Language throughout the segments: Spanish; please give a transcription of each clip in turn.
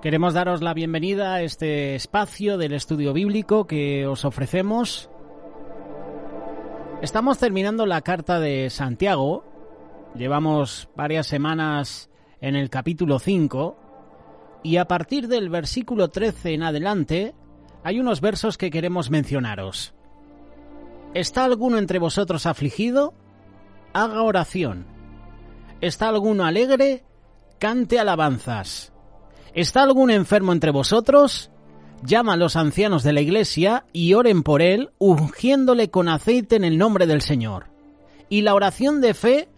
Queremos daros la bienvenida a este espacio del estudio bíblico que os ofrecemos. Estamos terminando la carta de Santiago. Llevamos varias semanas en el capítulo 5 y a partir del versículo 13 en adelante hay unos versos que queremos mencionaros. ¿Está alguno entre vosotros afligido? Haga oración. ¿Está alguno alegre? Cante alabanzas. ¿Está algún enfermo entre vosotros? Llama a los ancianos de la iglesia y oren por él, ungiéndole con aceite en el nombre del Señor. Y la oración de fe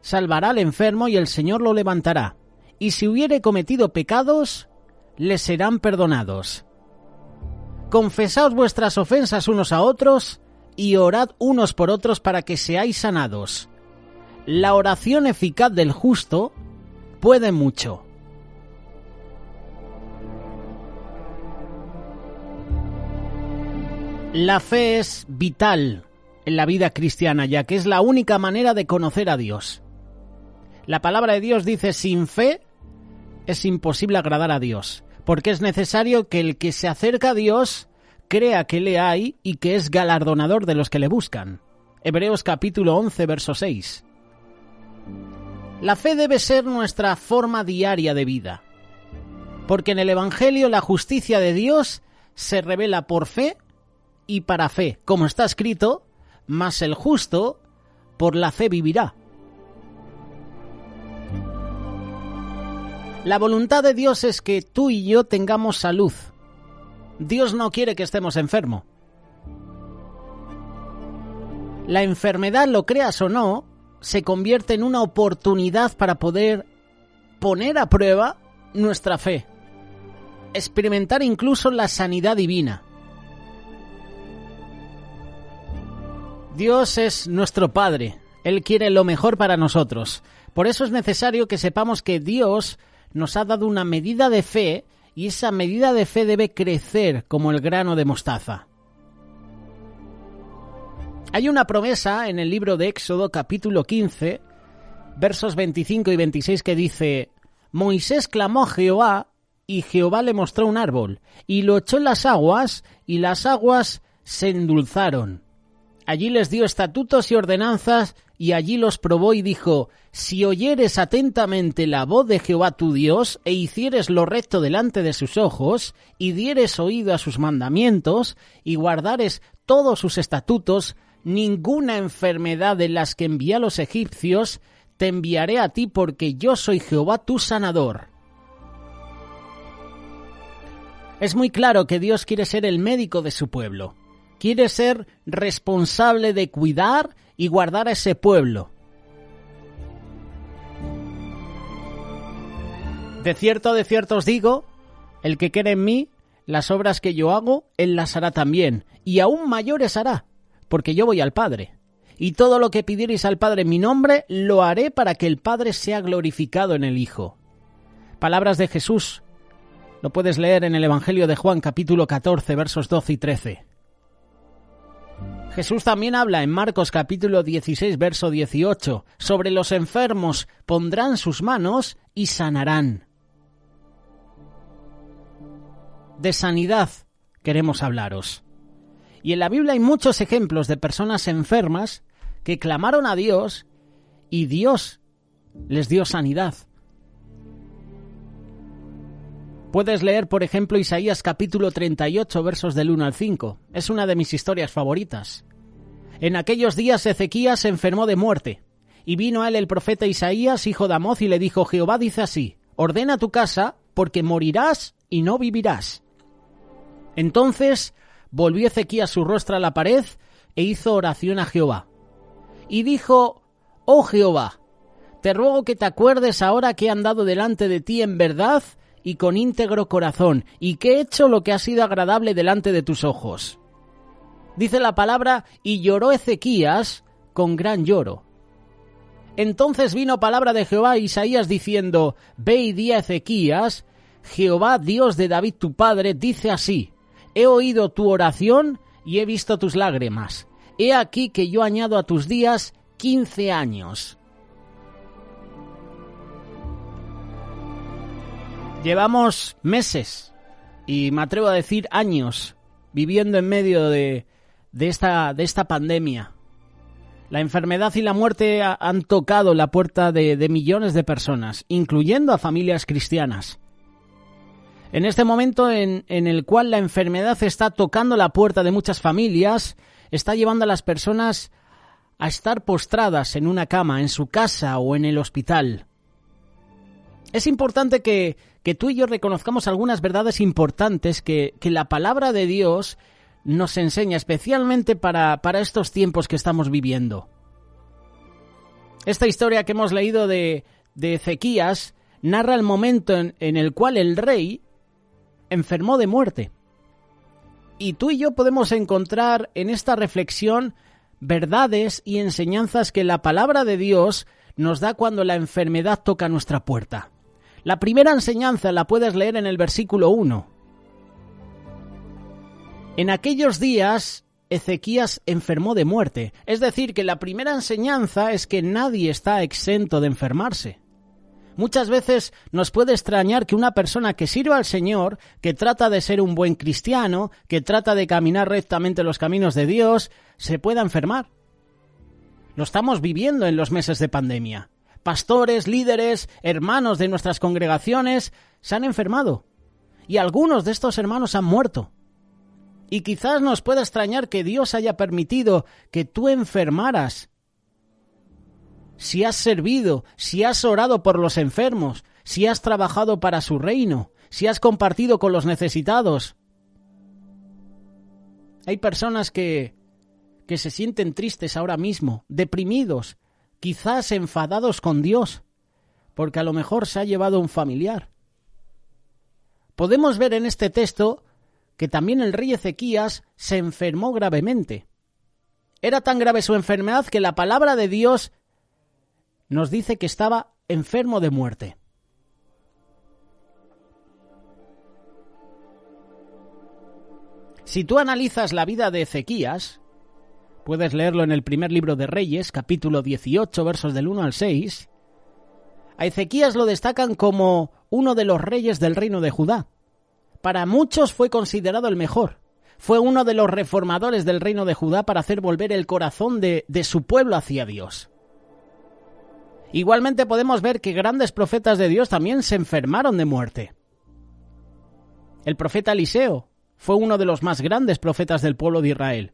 salvará al enfermo y el Señor lo levantará. Y si hubiere cometido pecados, le serán perdonados. Confesaos vuestras ofensas unos a otros y orad unos por otros para que seáis sanados. La oración eficaz del justo puede mucho. La fe es vital en la vida cristiana, ya que es la única manera de conocer a Dios. La palabra de Dios dice: sin fe es imposible agradar a Dios, porque es necesario que el que se acerca a Dios crea que le hay y que es galardonador de los que le buscan. Hebreos capítulo 11, verso 6. La fe debe ser nuestra forma diaria de vida, porque en el Evangelio la justicia de Dios se revela por fe y para fe, como está escrito: mas el justo por la fe vivirá. La voluntad de Dios es que tú y yo tengamos salud. Dios no quiere que estemos enfermos. La enfermedad, lo creas o no, se convierte en una oportunidad para poder poner a prueba nuestra fe, experimentar incluso la sanidad divina. Dios es nuestro Padre, Él quiere lo mejor para nosotros. Por eso es necesario que sepamos que Dios nos ha dado una medida de fe y esa medida de fe debe crecer como el grano de mostaza. Hay una promesa en el libro de Éxodo, capítulo 15, versos 25 y 26 que dice: Moisés clamó a Jehová y Jehová le mostró un árbol y lo echó en las aguas y las aguas se endulzaron. Allí les dio estatutos y ordenanzas, y allí los probó y dijo: si oyeres atentamente la voz de Jehová tu Dios, e hicieres lo recto delante de sus ojos, y dieres oído a sus mandamientos, y guardares todos sus estatutos, ninguna enfermedad de las que envié a los egipcios te enviaré a ti, porque yo soy Jehová tu sanador. Es muy claro que Dios quiere ser el médico de su pueblo. Quiere ser responsable de cuidar y guardar a ese pueblo. De cierto os digo, el que cree en mí, las obras que yo hago, él las hará también, y aún mayores hará, porque yo voy al Padre. Y todo lo que pidiereis al Padre en mi nombre, lo haré para que el Padre sea glorificado en el Hijo. Palabras de Jesús. Lo puedes leer en el Evangelio de Juan, capítulo 14, versos 12 y 13. Jesús también habla en Marcos capítulo 16, verso 18, sobre los enfermos pondrán sus manos y sanarán. De sanidad queremos hablaros. Y en la Biblia hay muchos ejemplos de personas enfermas que clamaron a Dios y Dios les dio sanidad. Puedes leer, por ejemplo, Isaías capítulo 38, versos del 1 al 5. Es una de mis historias favoritas. En aquellos días Ezequías se enfermó de muerte, y vino a él el profeta Isaías, hijo de Amoz, y le dijo: Jehová dice así: ordena tu casa, porque morirás y no vivirás. Entonces volvió Ezequías su rostro a la pared e hizo oración a Jehová. Y dijo: oh Jehová, te ruego que te acuerdes ahora que he andado delante de ti en verdad y con íntegro corazón, y que he hecho lo que ha sido agradable delante de tus ojos. Dice la palabra: y lloró Ezequías con gran lloro. Entonces vino palabra de Jehová a Isaías diciendo: ve y di a Ezequías: Jehová, Dios de David tu padre, dice así: he oído tu oración y he visto tus lágrimas. He aquí que yo añado a tus días 15 años. Llevamos meses, y me atrevo a decir años, viviendo en medio de esta pandemia. La enfermedad y la muerte han tocado la puerta de millones de personas, incluyendo a familias cristianas. En este momento en el cual la enfermedad está tocando la puerta de muchas familias, está llevando a las personas a estar postradas en una cama, en su casa o en el hospital. Es importante que tú y yo reconozcamos algunas verdades importantes que la palabra de Dios nos enseña, especialmente para estos tiempos que estamos viviendo. Esta historia que hemos leído de Ezequías narra el momento en el cual el rey enfermó de muerte. Y tú y yo podemos encontrar en esta reflexión verdades y enseñanzas que la palabra de Dios nos da cuando la enfermedad toca nuestra puerta. La primera enseñanza la puedes leer en el versículo 1. En aquellos días, Ezequías enfermó de muerte. Es decir, que la primera enseñanza es que nadie está exento de enfermarse. Muchas veces nos puede extrañar que una persona que sirva al Señor, que trata de ser un buen cristiano, que trata de caminar rectamente los caminos de Dios, se pueda enfermar. Lo estamos viviendo en los meses de pandemia. Pastores, líderes, hermanos de nuestras congregaciones se han enfermado. Y algunos de estos hermanos han muerto. Y quizás nos pueda extrañar que Dios haya permitido que tú enfermaras. Si has servido, si has orado por los enfermos, si has trabajado para su reino, si has compartido con los necesitados. Hay personas que se sienten tristes ahora mismo, deprimidos, quizás enfadados con Dios, porque a lo mejor se ha llevado un familiar. Podemos ver en este texto que también el rey Ezequías se enfermó gravemente. Era tan grave su enfermedad que la palabra de Dios nos dice que estaba enfermo de muerte. Si tú analizas la vida de Ezequías, puedes leerlo en el primer libro de Reyes, capítulo 18, versos del 1 al 6, a Ezequías lo destacan como uno de los reyes del reino de Judá. Para muchos fue considerado el mejor. Fue uno de los reformadores del reino de Judá para hacer volver el corazón de su pueblo hacia Dios. Igualmente podemos ver que grandes profetas de Dios también se enfermaron de muerte. El profeta Eliseo fue uno de los más grandes profetas del pueblo de Israel.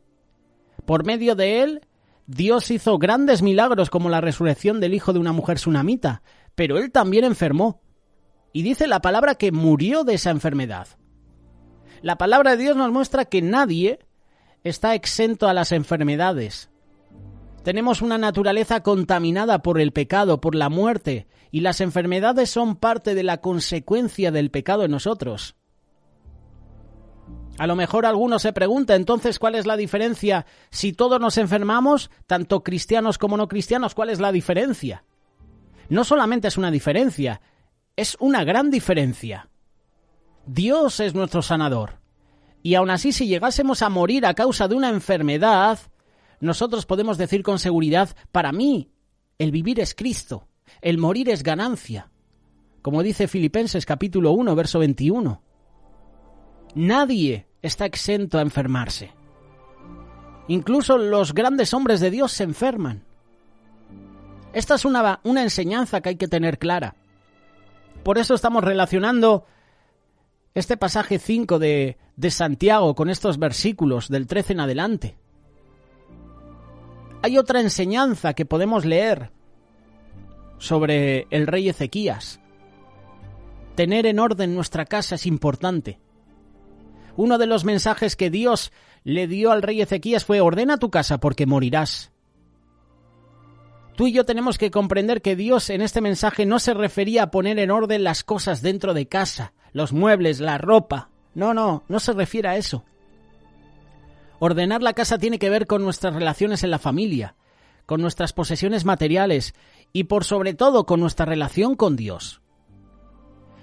Por medio de él, Dios hizo grandes milagros como la resurrección del hijo de una mujer sunamita, pero él también enfermó. Y dice la palabra que murió de esa enfermedad. La palabra de Dios nos muestra que nadie está exento a las enfermedades. Tenemos una naturaleza contaminada por el pecado, por la muerte, y las enfermedades son parte de la consecuencia del pecado en nosotros. A lo mejor alguno se pregunta, entonces, ¿cuál es la diferencia? Si todos nos enfermamos, tanto cristianos como no cristianos, ¿cuál es la diferencia? No solamente es una diferencia, es una gran diferencia. Dios es nuestro sanador. Y aun así, si llegásemos a morir a causa de una enfermedad, nosotros podemos decir con seguridad, para mí, el vivir es Cristo, el morir es ganancia. Como dice Filipenses capítulo 1, verso 21. Nadie está exento a enfermarse. Incluso los grandes hombres de Dios se enferman. Esta es una enseñanza que hay que tener clara. Por eso estamos relacionando este pasaje 5 de Santiago con estos versículos del 13 en adelante. Hay otra enseñanza que podemos leer sobre el rey Ezequías. Tener en orden nuestra casa es importante. Uno de los mensajes que Dios le dio al rey Ezequías fue: ordena tu casa porque morirás. Tú y yo tenemos que comprender que Dios en este mensaje no se refería a poner en orden las cosas dentro de casa, los muebles, la ropa. No se refiere a eso. Ordenar la casa tiene que ver con nuestras relaciones en la familia, con nuestras posesiones materiales y por sobre todo con nuestra relación con Dios.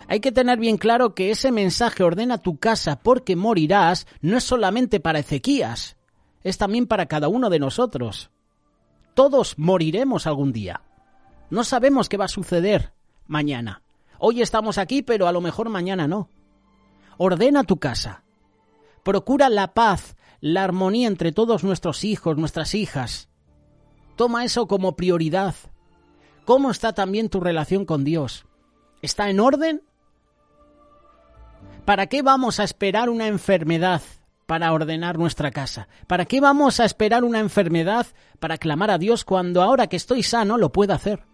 Hay que tener bien claro que ese mensaje, ordena tu casa porque morirás, no es solamente para Ezequías, es también para cada uno de nosotros. Todos moriremos algún día. No sabemos qué va a suceder mañana. Hoy estamos aquí, pero a lo mejor mañana no. Ordena tu casa. Procura la paz, la armonía entre todos nuestros hijos, nuestras hijas. Toma eso como prioridad. ¿Cómo está también tu relación con Dios? ¿Está en orden? ¿Para qué vamos a esperar una enfermedad para ordenar nuestra casa? ¿Para qué vamos a esperar una enfermedad para clamar a Dios cuando ahora que estoy sano lo puedo hacer?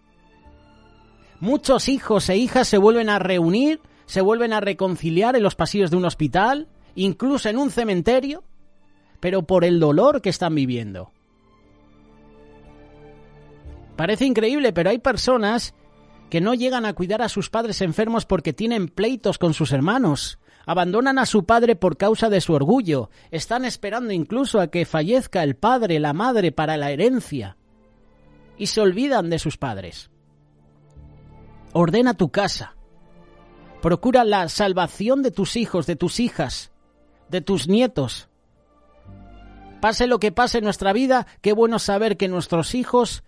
Muchos hijos e hijas se vuelven a reunir, se vuelven a reconciliar en los pasillos de un hospital, incluso en un cementerio, pero por el dolor que están viviendo. Parece increíble, pero hay personas que no llegan a cuidar a sus padres enfermos porque tienen pleitos con sus hermanos. Abandonan a su padre por causa de su orgullo. Están esperando incluso a que fallezca el padre, la madre, para la herencia. Y se olvidan de sus padres. Ordena tu casa. Procura la salvación de tus hijos, de tus hijas, de tus nietos. Pase lo que pase en nuestra vida, qué bueno saber que nuestros hijos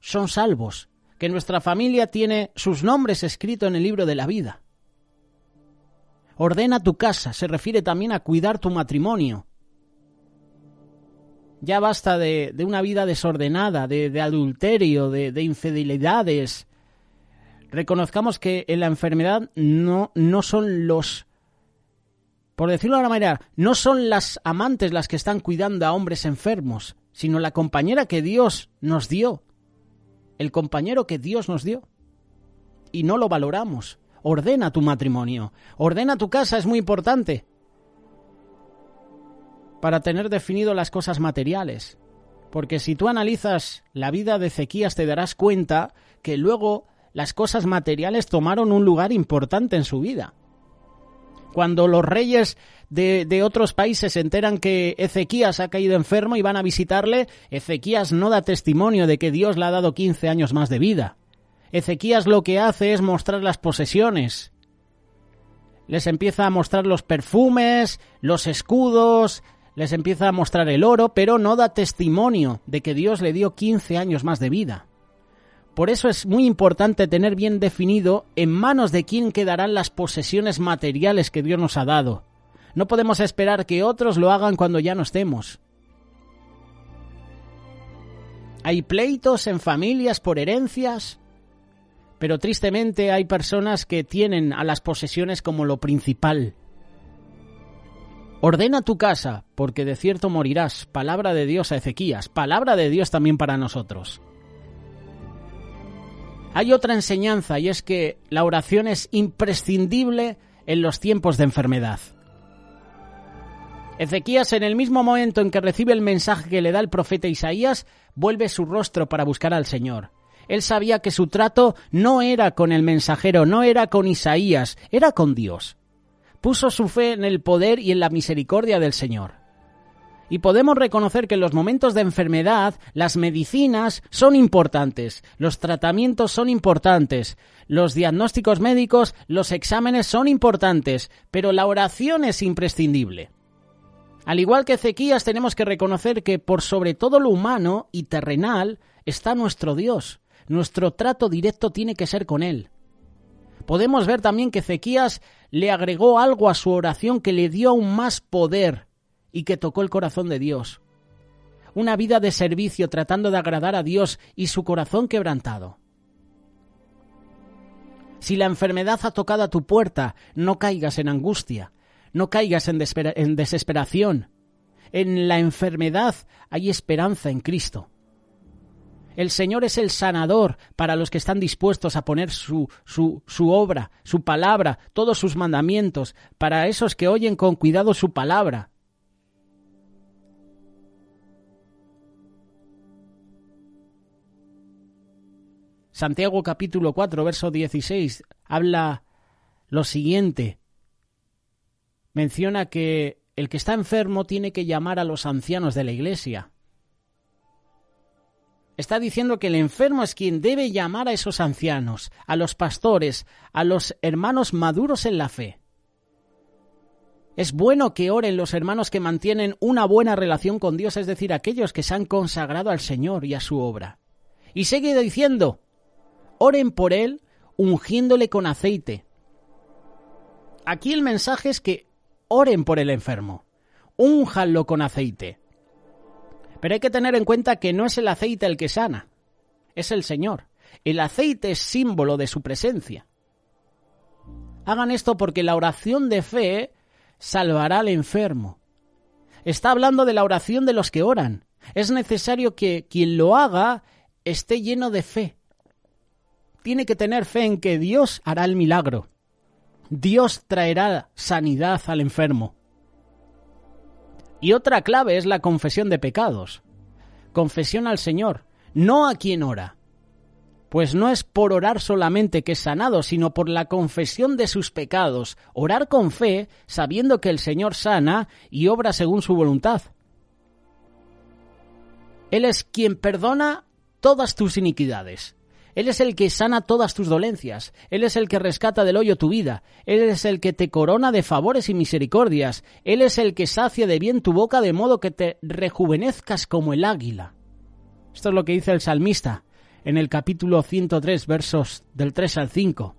son salvos, que nuestra familia tiene sus nombres escritos en el libro de la vida. Ordena tu casa, se refiere también a cuidar tu matrimonio. Ya basta de una vida desordenada, de adulterio, de infidelidades. Reconozcamos que en la enfermedad no son los, por decirlo de una manera, no son las amantes las que están cuidando a hombres enfermos, sino la compañera que Dios nos dio. El compañero que Dios nos dio. Y no lo valoramos. Ordena tu matrimonio. Ordena tu casa, es muy importante. Para tener definido las cosas materiales. Porque si tú analizas la vida de Ezequías te darás cuenta que luego las cosas materiales tomaron un lugar importante en su vida. Cuando los reyes de otros países se enteran que Ezequías ha caído enfermo y van a visitarle, Ezequías no da testimonio de que Dios le ha dado 15 años más de vida. Ezequías lo que hace es mostrar las posesiones. Les empieza a mostrar los perfumes, los escudos, les empieza a mostrar el oro, pero no da testimonio de que Dios le dio 15 años más de vida. Por eso es muy importante tener bien definido en manos de quién quedarán las posesiones materiales que Dios nos ha dado. No podemos esperar que otros lo hagan cuando ya no estemos. Hay pleitos en familias por herencias, pero tristemente hay personas que tienen a las posesiones como lo principal. Ordena tu casa, porque de cierto morirás. Palabra de Dios a Ezequías, palabra de Dios también para nosotros. Hay otra enseñanza y es que la oración es imprescindible en los tiempos de enfermedad. Ezequías, en el mismo momento en que recibe el mensaje que le da el profeta Isaías, vuelve su rostro para buscar al Señor. Él sabía que su trato no era con el mensajero, no era con Isaías, era con Dios. Puso su fe en el poder y en la misericordia del Señor. Y podemos reconocer que en los momentos de enfermedad las medicinas son importantes, los tratamientos son importantes, los diagnósticos médicos, los exámenes son importantes, pero la oración es imprescindible. Al igual que Ezequías, tenemos que reconocer que por sobre todo lo humano y terrenal está nuestro Dios. Nuestro trato directo tiene que ser con Él. Podemos ver también que Ezequías le agregó algo a su oración que le dio aún más poder y que tocó el corazón de Dios. Una vida de servicio tratando de agradar a Dios y su corazón quebrantado. Si la enfermedad ha tocado a tu puerta, no caigas en angustia, no caigas en desesperación. En la enfermedad hay esperanza en Cristo. El Señor es el sanador para los que están dispuestos a poner su obra, su palabra, todos sus mandamientos, para esos que oyen con cuidado su palabra. Santiago capítulo 4, verso 16, habla lo siguiente. Menciona que el que está enfermo tiene que llamar a los ancianos de la iglesia. Está diciendo que el enfermo es quien debe llamar a esos ancianos, a los pastores, a los hermanos maduros en la fe. Es bueno que oren los hermanos que mantienen una buena relación con Dios, es decir, aquellos que se han consagrado al Señor y a su obra. Y sigue diciendo, oren por él ungiéndole con aceite. Aquí el mensaje es que oren por el enfermo, únjanlo con aceite. Pero hay que tener en cuenta que no es el aceite el que sana, es el Señor. El aceite es símbolo de su presencia. Hagan esto porque la oración de fe salvará al enfermo. Está hablando de la oración de los que oran. Es necesario que quien lo haga esté lleno de fe. Tiene que tener fe en que Dios hará el milagro. Dios traerá sanidad al enfermo. Y otra clave es la confesión de pecados. Confesión al Señor, no a quien ora. Pues no es por orar solamente que es sanado, sino por la confesión de sus pecados. Orar con fe, sabiendo que el Señor sana y obra según su voluntad. Él es quien perdona todas tus iniquidades. Él es el que sana todas tus dolencias. Él es el que rescata del hoyo tu vida. Él es el que te corona de favores y misericordias. Él es el que sacia de bien tu boca de modo que te rejuvenezcas como el águila. Esto es lo que dice el salmista en el capítulo 103, versos del 3 al 5.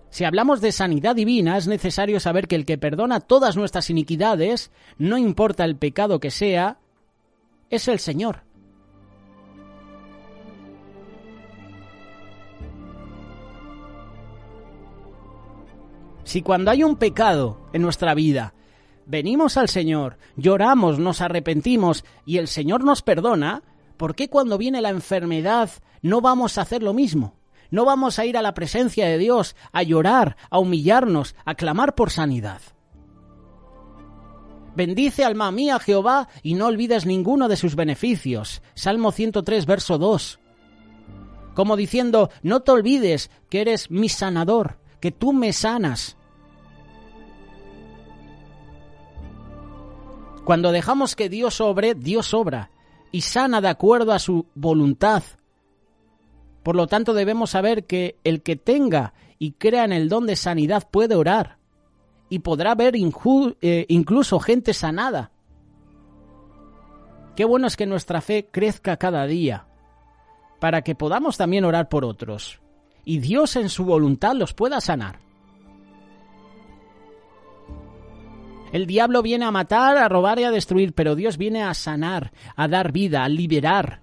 Si hablamos de sanidad divina, es necesario saber que el que perdona todas nuestras iniquidades, no importa el pecado que sea, es el Señor. Si cuando hay un pecado en nuestra vida, venimos al Señor, lloramos, nos arrepentimos y el Señor nos perdona, ¿por qué cuando viene la enfermedad no vamos a hacer lo mismo? No vamos a ir a la presencia de Dios, a llorar, a humillarnos, a clamar por sanidad. Bendice alma mía Jehová y no olvides ninguno de sus beneficios. Salmo 103, verso 2. Como diciendo, no te olvides que eres mi sanador, que tú me sanas. Cuando dejamos que Dios obre, Dios obra y sana de acuerdo a su voluntad. Por lo tanto, debemos saber que el que tenga y crea en el don de sanidad puede orar y podrá ver incluso gente sanada. Qué bueno es que nuestra fe crezca cada día para que podamos también orar por otros y Dios en su voluntad los pueda sanar. El diablo viene a matar, a robar y a destruir, pero Dios viene a sanar, a dar vida, a liberar.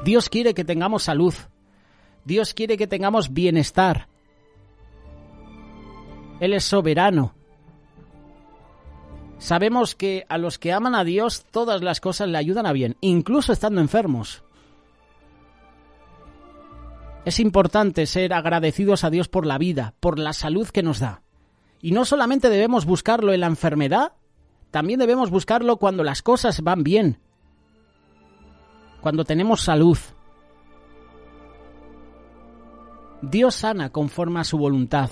Dios quiere que tengamos salud. Dios quiere que tengamos bienestar. Él es soberano. Sabemos que a los que aman a Dios todas las cosas le ayudan a bien, incluso estando enfermos. Es importante ser agradecidos a Dios por la vida, por la salud que nos da. Y no solamente debemos buscarlo en la enfermedad, también debemos buscarlo cuando las cosas van bien, cuando tenemos salud. Dios sana conforme a su voluntad.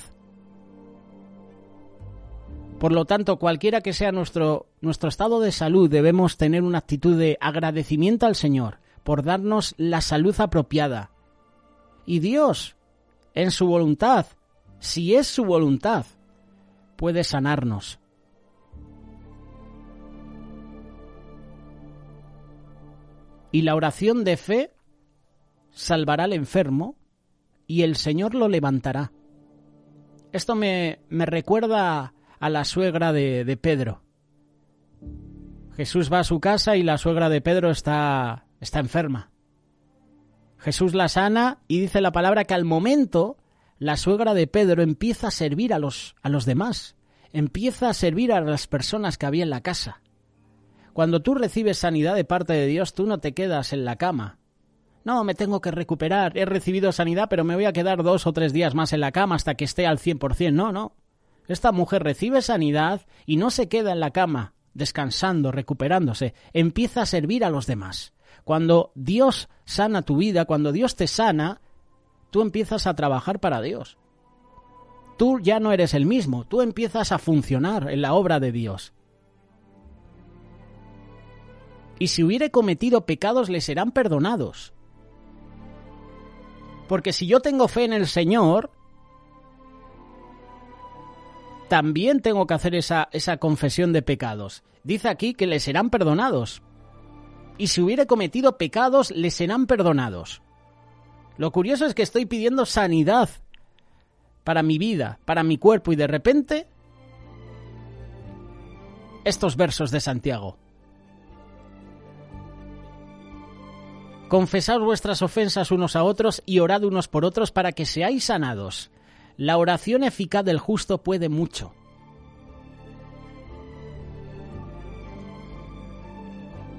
Por lo tanto, cualquiera que sea nuestro estado de salud, debemos tener una actitud de agradecimiento al Señor por darnos la salud apropiada. Y Dios, en su voluntad, si es su voluntad, puede sanarnos. Y la oración de fe salvará al enfermo y el Señor lo levantará. Esto me recuerda a la suegra de Pedro. Jesús va a su casa y la suegra de Pedro está enferma. Jesús la sana y dice la palabra que al momento la suegra de Pedro empieza a servir a los demás, empieza a servir a las personas que había en la casa. Cuando tú recibes sanidad de parte de Dios, tú no te quedas en la cama. No, me tengo que recuperar, he recibido sanidad, pero me voy a quedar 2 o 3 días más en la cama hasta que esté al 100%. No. Esta mujer recibe sanidad y no se queda en la cama, descansando, recuperándose, empieza a servir a los demás. Cuando Dios sana tu vida, cuando Dios te sana, tú empiezas a trabajar para Dios. Tú ya no eres el mismo, tú empiezas a funcionar en la obra de Dios. Y si hubiere cometido pecados, le serán perdonados. Porque si yo tengo fe en el Señor, también tengo que hacer esa confesión de pecados. Dice aquí que le serán perdonados. Y si hubiere cometido pecados, le serán perdonados. Lo curioso es que estoy pidiendo sanidad para mi vida, para mi cuerpo, y de repente estos versos de Santiago. Confesad vuestras ofensas unos a otros y orad unos por otros para que seáis sanados. La oración eficaz del justo puede mucho.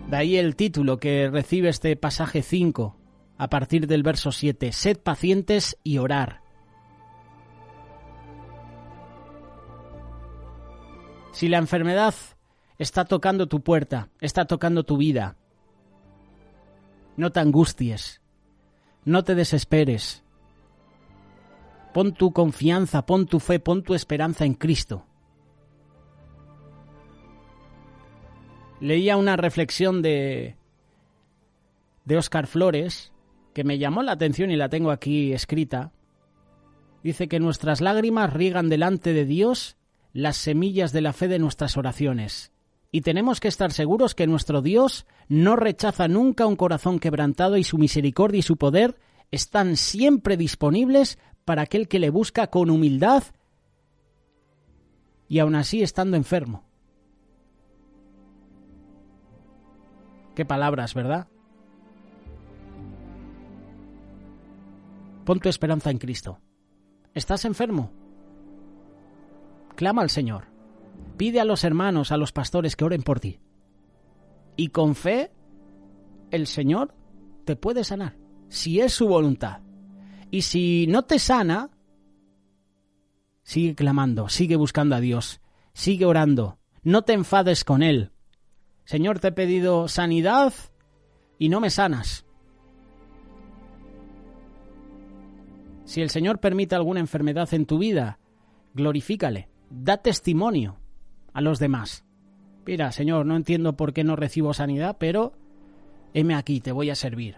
De ahí el título que recibe este pasaje 5, a partir del verso 7. Sed pacientes y orar. Si la enfermedad está tocando tu puerta, está tocando tu vida, no te angusties, no te desesperes. Pon tu confianza, pon tu fe, pon tu esperanza en Cristo. Leía una reflexión de Óscar Flores que me llamó la atención y la tengo aquí escrita. Dice que nuestras lágrimas riegan delante de Dios las semillas de la fe de nuestras oraciones. Y tenemos que estar seguros que nuestro Dios no rechaza nunca un corazón quebrantado, y su misericordia y su poder están siempre disponibles para aquel que le busca con humildad y aún así estando enfermo. Qué palabras, ¿verdad? Pon tu esperanza en Cristo. ¿Estás enfermo? Clama al Señor. Pide a los hermanos, a los pastores que oren por ti. Y con fe, el Señor te puede sanar, si es su voluntad. Y si no te sana, sigue clamando, sigue buscando a Dios, sigue orando. No te enfades con Él. Señor, te he pedido sanidad y no me sanas. Si el Señor permite alguna enfermedad en tu vida, glorifícale, da testimonio a los demás. Mira, Señor, no entiendo por qué no recibo sanidad, pero heme aquí, te voy a servir.